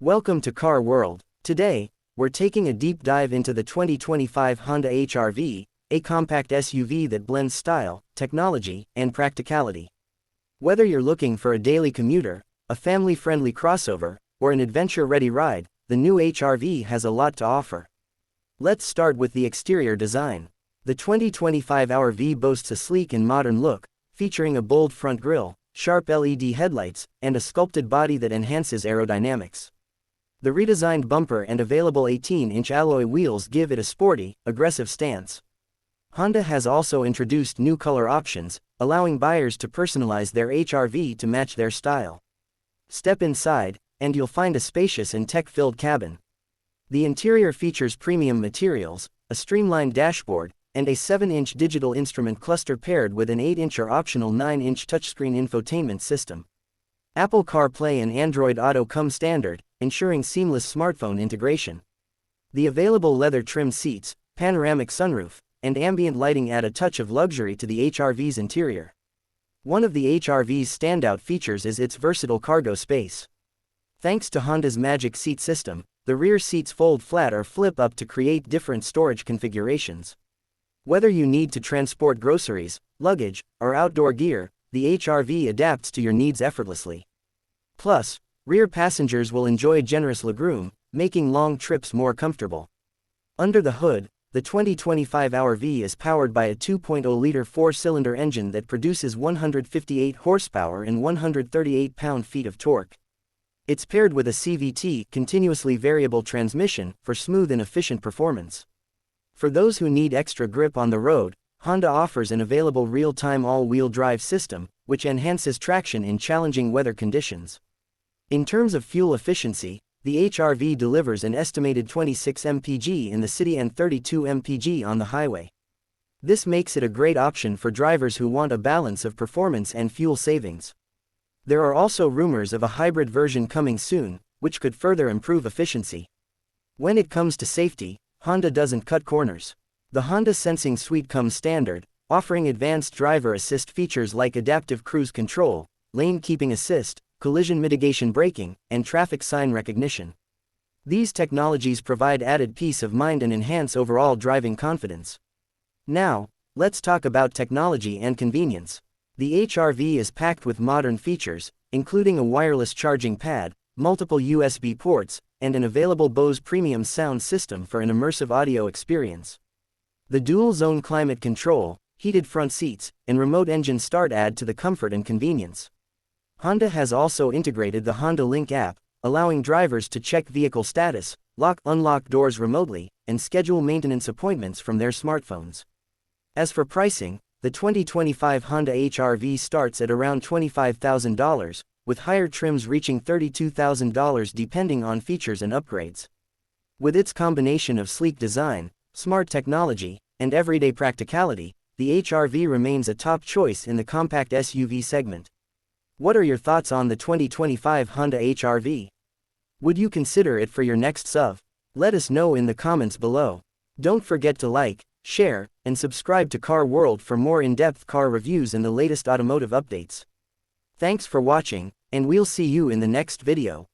Welcome to Car World. Today, we're taking a deep dive into the 2025 Honda HR-V, a compact SUV that blends style, technology, and practicality. Whether you're looking for a daily commuter, a family-friendly crossover, or an adventure-ready ride, the new HR-V has a lot to offer. Let's start with the exterior design. The 2025 HR-V boasts a sleek and modern look, featuring a bold front grille, sharp LED headlights, and a sculpted body that enhances aerodynamics. The redesigned bumper and available 18-inch alloy wheels give it a sporty, aggressive stance. Honda has also introduced new color options, allowing buyers to personalize their HR-V to match their style. Step inside, and you'll find a spacious and tech-filled cabin. The interior features premium materials, a streamlined dashboard, and a 7-inch digital instrument cluster paired with an 8-inch or optional 9-inch touchscreen infotainment system. Apple CarPlay and Android Auto come standard, ensuring seamless smartphone integration. The available leather-trimmed seats, panoramic sunroof, and ambient lighting add a touch of luxury to the HR-V's interior. One of the HR-V's standout features is its versatile cargo space. Thanks to Honda's Magic Seat system, the rear seats fold flat or flip up to create different storage configurations. Whether you need to transport groceries, luggage, or outdoor gear, the HR-V adapts to your needs effortlessly. Plus, rear passengers will enjoy generous legroom, making long trips more comfortable. Under the hood, the 2025 HR-V is powered by a 2.0-liter four-cylinder engine that produces 158 horsepower and 138 pound-feet of torque. It's paired with a CVT, continuously variable transmission, for smooth and efficient performance. For those who need extra grip on the road, Honda offers an available real-time all-wheel drive system, which enhances traction in challenging weather conditions. In terms of fuel efficiency, the HR-V delivers an estimated 26 mpg in the city and 32 mpg on the highway. This makes it a great option for drivers who want a balance of performance and fuel savings. There are also rumors of a hybrid version coming soon, which could further improve efficiency. When it comes to safety, Honda doesn't cut corners. The Honda Sensing Suite comes standard, offering advanced driver assist features like adaptive cruise control, lane keeping assist, collision mitigation braking, and traffic sign recognition. These technologies provide added peace of mind and enhance overall driving confidence. Now, let's talk about technology and convenience. The HR-V is packed with modern features, including a wireless charging pad, multiple USB ports, and an available Bose premium sound system for an immersive audio experience. The dual-zone climate control, heated front seats, and remote engine start add to the comfort and convenience. Honda has also integrated the Honda Link app, allowing drivers to check vehicle status, unlock doors remotely, and schedule maintenance appointments from their smartphones. As for pricing, the 2025 Honda HR-V starts at around $25,000, with higher trims reaching $32,000 depending on features and upgrades. With its combination of sleek design, smart technology, and everyday practicality, the HR-V remains a top choice in the compact SUV segment. What are your thoughts on the 2025 Honda HR-V? Would you consider it for your next SUV? Let us know in the comments below. Don't forget to like, share, and subscribe to Car World for more in-depth car reviews and the latest automotive updates. Thanks for watching, and we'll see you in the next video.